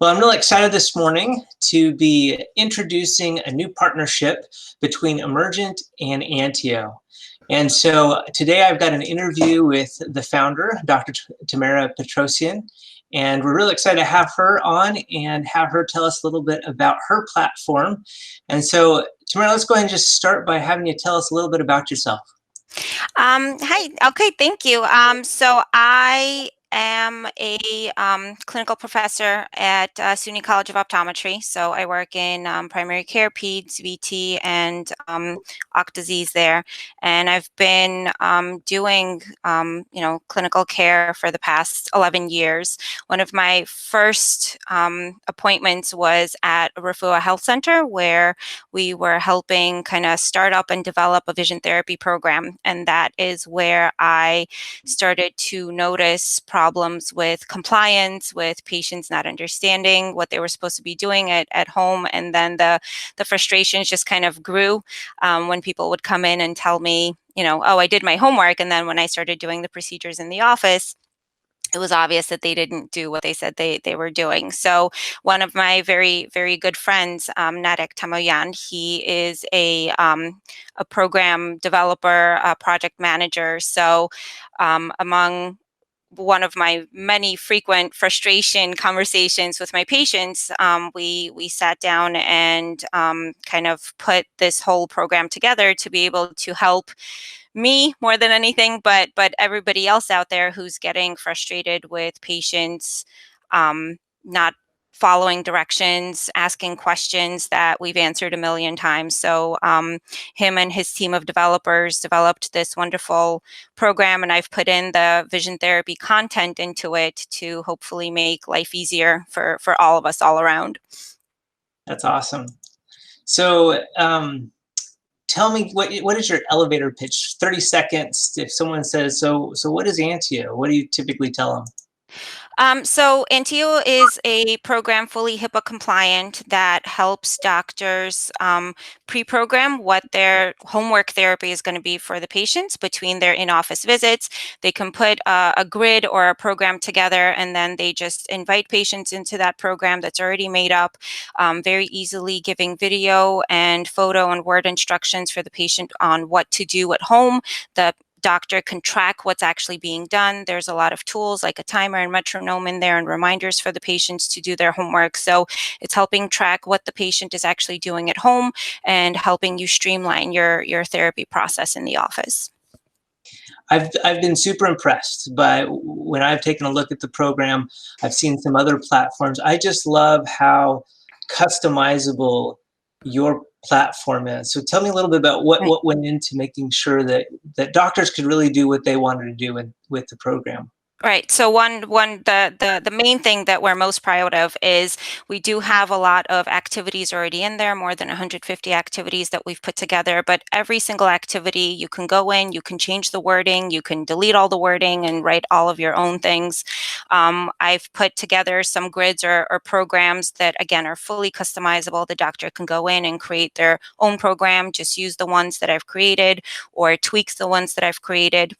Well, I'm really excited this morning to be introducing a new partnership between Emergent and Anteo. And so today I've got an interview with the founder, Dr. Tamara Petrosyan, and we're really excited to have her on and have her tell us a little bit about her platform. And so, Tamara, let's go ahead and just start by having you tell us a little bit about yourself. Hi. Okay, thank you. So I am a clinical professor at SUNY College of Optometry. So I work in primary care, peds, VT, and OC disease there. And I've been doing, clinical care for the past 11 years. One of my first appointments was at a Refuah Health Center where we were helping kind of start up and develop a vision therapy program. And that is where I started to notice problems with compliance, with patients not understanding what they were supposed to be doing at home. And then the frustrations just kind of grew when people would come in and tell me, oh, I did my homework. And then when I started doing the procedures in the office, it was obvious that they didn't do what they said they were doing. So one of my very, very good friends, Nadek Tamoyan, he is a program developer, a project manager. So among one of my many frequent frustration conversations with my patients, we sat down and kind of put this whole program together to be able to help me more than anything, but everybody else out there who's getting frustrated with patients not following directions, asking questions that we've answered a million times. So him and his team of developers developed this wonderful program, and I've put in the vision therapy content into it to hopefully make life easier for all of us all around. That's awesome. So, tell me what is your elevator pitch? 30 seconds. If someone says, so what is Anteo? What do you typically tell them? So Anteo is a program fully HIPAA compliant that helps doctors pre-program what their homework therapy is going to be for the patients between their in-office visits. They can put a grid or a program together, and then they just invite patients into that program that's already made up, very easily giving video and photo and word instructions for the patient on what to do at home. The doctor can track what's actually being done. There's a lot of tools like a timer and metronome in there and reminders for the patients to do their homework. So it's helping track what the patient is actually doing at home and helping you streamline your therapy process in the office. I've been super impressed by when I've taken a look at the program. I've seen some other platforms. I just love how customizable your platform is. So tell me a little bit about what went into making sure that doctors could really do what they wanted to do with the program. Right. So the main thing that we're most proud of is we do have a lot of activities already in there, more than 150 activities that we've put together. But every single activity, you can go in, you can change the wording, you can delete all the wording and write all of your own things. I've put together some grids or programs that, again, are fully customizable. The doctor can go in and create their own program, just use the ones that I've created or tweaks the ones that I've created.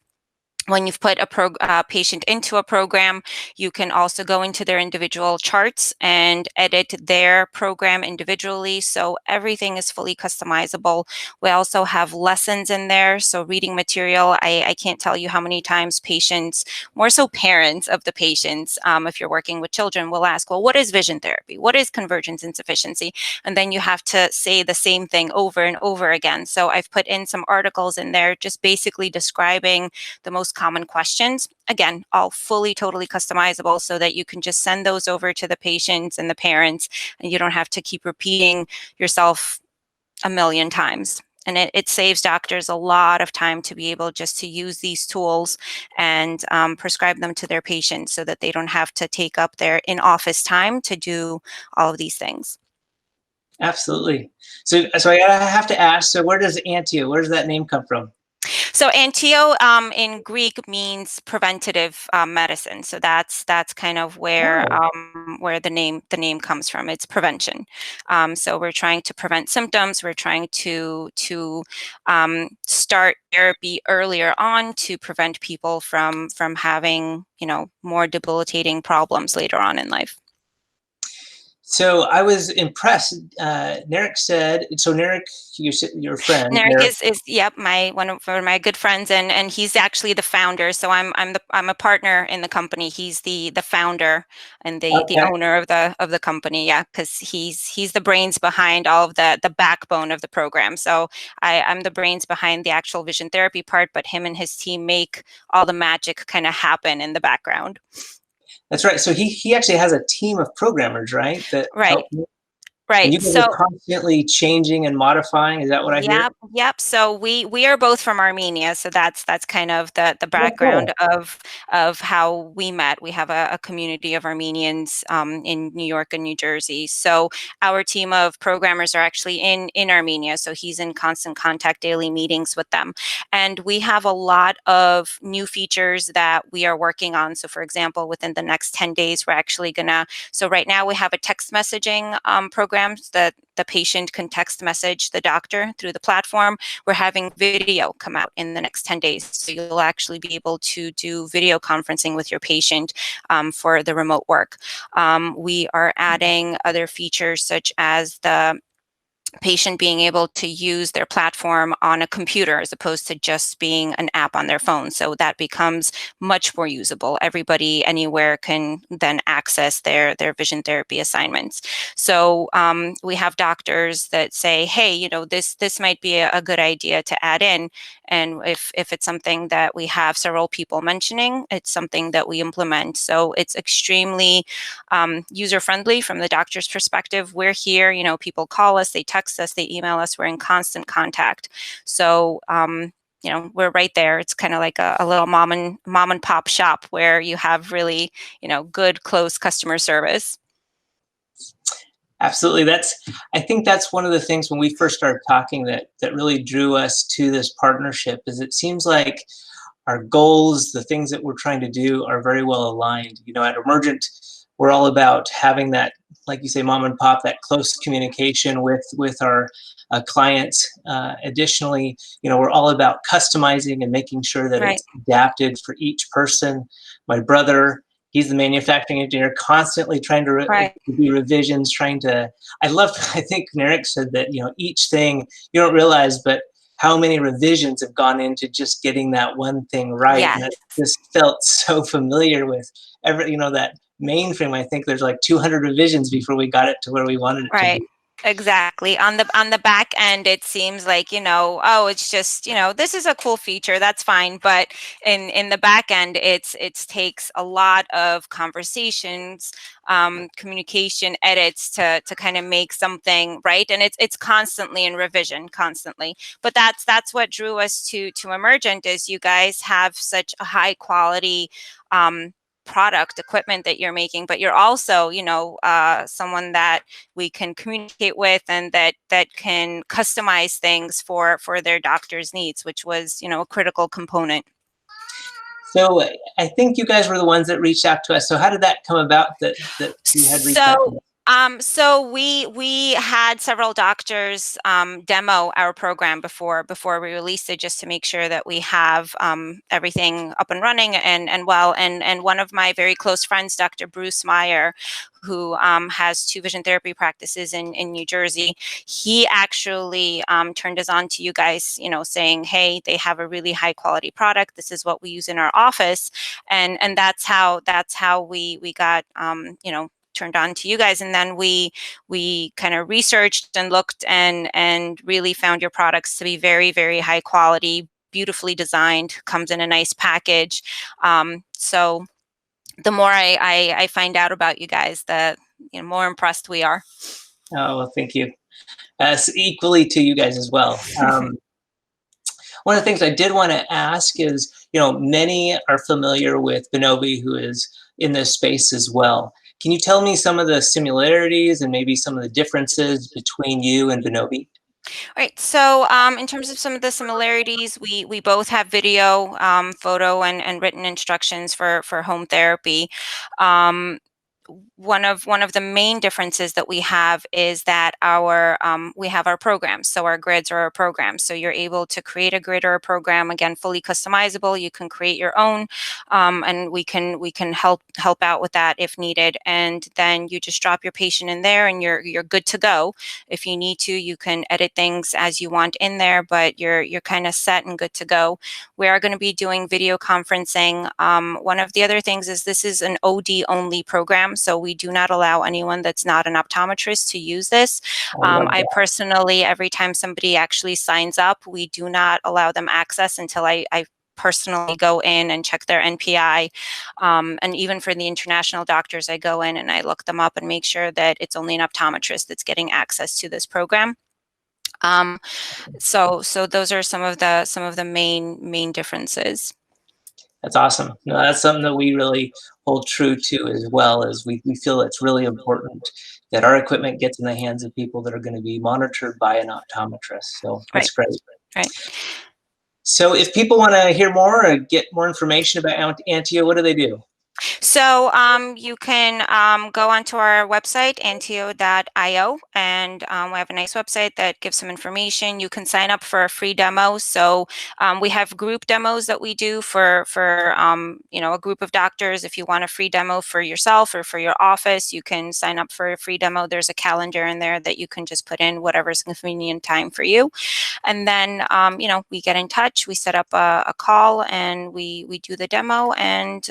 When you've put a patient into a program, you can also go into their individual charts and edit their program individually. So everything is fully customizable. We also have lessons in there. So reading material, I can't tell you how many times patients, more so parents of the patients, if you're working with children, will ask, well, what is vision therapy? What is convergence insufficiency? And then you have to say the same thing over and over again. So I've put in some articles in there just basically describing the most common questions. Again, all fully, totally customizable so that you can just send those over to the patients and the parents, and you don't have to keep repeating yourself a million times. And it saves doctors a lot of time to be able just to use these tools and prescribe them to their patients so that they don't have to take up their in-office time to do all of these things. Absolutely. So I have to ask, so where does Anteo, where does that name come from? So Anteo in Greek means preventative medicine. So that's kind of where Oh, the name comes from. It's prevention. So we're trying to prevent symptoms. We're trying to start therapy earlier on to prevent people from having more debilitating problems later on in life. So I was impressed. Narek said, so Narek, your friend, Narek Narek. is yep, my one of my good friends, and he's actually the founder. So I'm a partner in the company. He's the founder and the Okay, owner of the company. Yeah, because he's the brains behind all of the backbone of the program. So I'm the brains behind the actual vision therapy part, but him and his team make all the magic kind of happen in the background. that's right. So he actually has a team of programmers, right, that Right. help you, and Right. you guys are So constantly changing and modifying. Is that what I hear? yep, yep. So we are both from Armenia, so that's kind of the Oh, background cool. of how we met. We have a community of Armenians in New York and New Jersey. So our team of programmers are actually in Armenia. So he's in constant contact, daily meetings with them, and we have a lot of new features that we are working on. So for example, within the next 10 days, we're actually gonna. So right now we have a text messaging program that the patient can text message the doctor through the platform. We're having video come out in the next 10 days. So you'll actually be able to do video conferencing with your patient for the remote work. We are adding other features such as the patient being able to use their platform on a computer as opposed to just being an app on their phone. So that becomes much more usable. Everybody anywhere can then access their vision therapy assignments. So we have doctors that say, hey, you know, this might be a good idea to add in. And if it's something that we have several people mentioning, it's something that we implement. So it's extremely user friendly from the doctor's perspective. We're here, you know, people call us, they text us, they email us, we're in constant contact. So, you know, we're right there. It's kind of like a little mom and pop shop where you have really, you know, good, close customer service. Absolutely. I think that's one of the things when we first started talking that really drew us to this partnership is it seems like our goals, the things that we're trying to do are very well aligned. You know, at Emergent, we're all about having that, like you say, mom and pop, that close communication with our clients. Additionally, you know, we're all about customizing and making sure that Right, it's adapted for each person. My brother, he's the manufacturing engineer, constantly trying right. to do revisions, trying to. I love. I think Narek said that you know each thing you don't realize, but how many revisions have gone into just getting that one thing right, and Yes. it just felt so familiar with every you know that mainframe. I think there's like 200 revisions before we got it to where we wanted it to Right. be. Exactly. On the back end, it seems like, you know, oh, it's just, you know, this is a cool feature, that's fine. But in the back end, it takes a lot of conversations, communication, edits to kind of make something right. And it's constantly in revision, constantly. But that's what drew us to Emergent is you guys have such a high quality product equipment that you're making, but you're also, you know, someone that we can communicate with and that can customize things for their doctor's needs, which was, you know, a critical component. So I think you guys were the ones that reached out to us. So how did that come about that you had reached out to So us? so we had several doctors demo our program before we released it, just to make sure that we have everything up and running and well. And one of my very close friends, Dr. Bruce Meyer, who has two vision therapy practices in New Jersey, he actually turned us on to you guys, you know, saying, hey, they have a really high quality product. This is what we use in our office, and that's how we got you know, turned on to you guys. And then we kind of researched and looked and really found your products to be very, very high quality, beautifully designed, comes in a nice package. So the more I find out about you guys, the, you know, more impressed we are. Oh, well, thank you. Equally to you guys as well. One of the things I did want to ask is, you know, many are familiar with Benobi, who is in this space as well. Can you tell me some of the similarities and maybe some of the differences between you and Benobi? Right. So, in terms of some of the similarities, we both have video, photo, and written instructions for home therapy. Um, one of the main differences that we have is that we have our programs. So our grids are our programs. So you're able to create a grid or a program, again, fully customizable. You can create your own, and we can help out with that if needed. And then you just drop your patient in there, and you're good to go. If you need to, you can edit things as you want in there, but you're kind of set and good to go. We are going to be doing video conferencing. One of the other things is this is an OD only program, so we do not allow anyone that's not an optometrist to use this. I love I that. personally, every time somebody actually signs up, we do not allow them access until I personally go in and check their NPI. And even for the international doctors, I go in and I look them up and make sure that it's only an optometrist that's getting access to this program. So those are some of the main differences. That's awesome. No, that's something that we really hold true to as well, as we feel it's really important that our equipment gets in the hands of people that are going to be monitored by an optometrist. So that's Right. great. Right. So if people want to hear more or get more information about Anteo, what do they do? So you can go onto our website, anteo.io, and we have a nice website that gives some information. You can sign up for a free demo. So we have group demos that we do for a group of doctors. If you want a free demo for yourself or for your office, you can sign up for a free demo. There's a calendar in there that you can just put in whatever's convenient time for you. And then, we get in touch, we set up a call, and we do the demo, and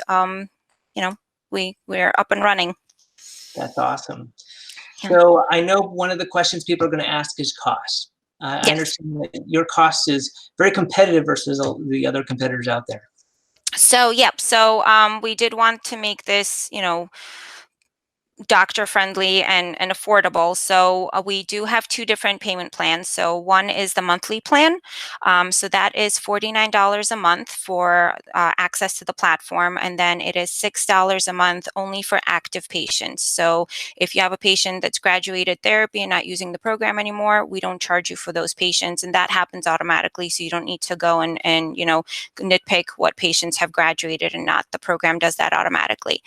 we're up and running. That's awesome. Yeah. So I know one of the questions people are going to ask is cost. I Yes. understand that your cost is very competitive versus the other competitors out there. So, yep. So we did want to make this, doctor friendly and affordable. So we do have two different payment plans. So one is the monthly plan. So that is $49 a month for access to the platform. And then it is $6 a month only for active patients. So if you have a patient that's graduated therapy and not using the program anymore, we don't charge you for those patients. And that happens automatically. So you don't need to go and nitpick what patients have graduated and not. The program does that automatically.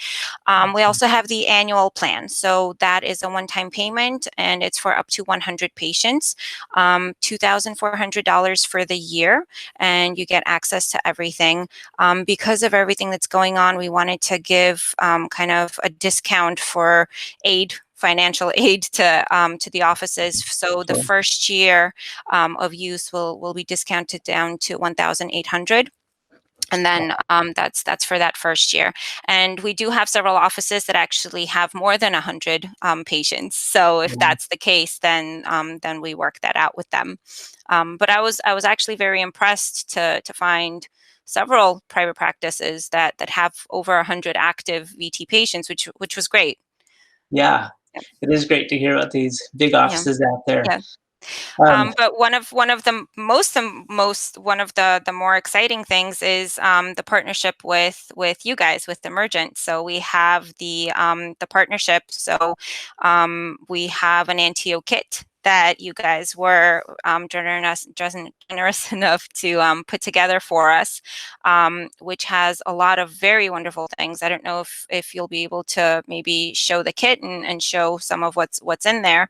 We also have the annual plan. So that is a one-time payment, and it's for up to 100 patients, $2,400 for the year, and you get access to everything. Because of everything that's going on, we wanted to give kind of a discount for financial aid to the offices. So the first year of use will be discounted down to 1,800. And then that's for that first year. And we do have several offices that actually have more than 100 patients. So if that's the case, then we work that out with them. But I was actually very impressed to find several private practices that have over 100 active VT patients, which was great. Yeah, Yep. it is great to hear about these big offices out there. Yeah. But one of the more exciting things is the partnership with you guys, with Emergent. So we have the partnership. So we have an Anteo kit that you guys were generous enough to put together for us, which has a lot of very wonderful things. I don't know if you'll be able to maybe show the kit and show some of what's in there,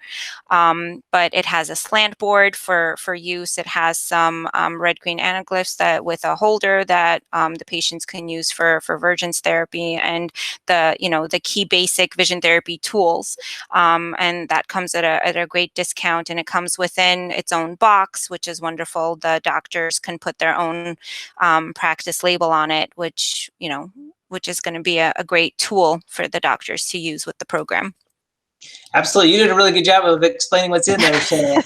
but it has a slant board for use. It has some red-green anaglyphs that with a holder that the patients can use for Vergence therapy, and the key basic vision therapy tools, and that comes at a great discount. And it comes within its own box, which is wonderful. The doctors can put their own practice label on it, which is going to be a great tool for the doctors to use with the program. Absolutely, you did a really good job of explaining what's in there. So,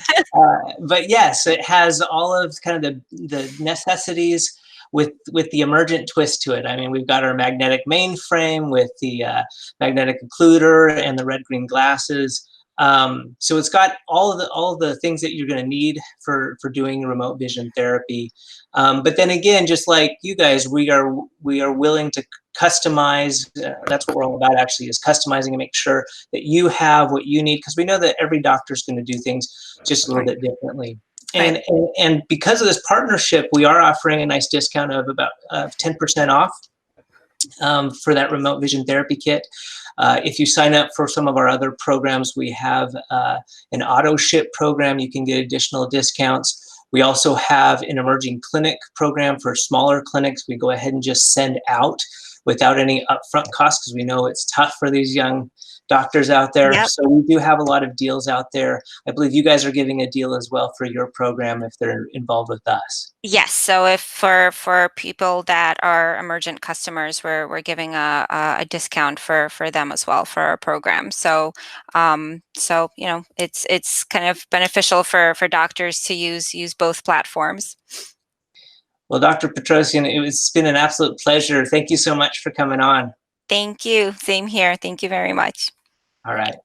but yes, it has all of kind of the necessities with the Emergent twist to it. I mean, we've got our magnetic mainframe with the magnetic occluder and the red-green glasses. So it's got all of the things that you're going to need for doing remote vision therapy. But then again, just like you guys, we are willing to customize. That's what we're all about, actually, is customizing and make sure that you have what you need, because we know that every doctor is going to do things just a little bit differently. And because of this partnership, we are offering a nice discount of about 10% off for that remote vision therapy kit. If you sign up for some of our other programs, we have an auto ship program. You can get additional discounts. We also have an emerging clinic program for smaller clinics. We go ahead and just send out without any upfront costs because we know it's tough for these young doctors out there. Yep. So we do have a lot of deals out there. I believe you guys are giving a deal as well for your program if they're involved with us. Yes. So if for people that are Emergent customers, we're giving a discount for them as well for our program. So you know, it's kind of beneficial for doctors to use both platforms. Well, Dr. Petrosyan, it's been an absolute pleasure. Thank you so much for coming on. Thank you. Same here. Thank you very much. All right.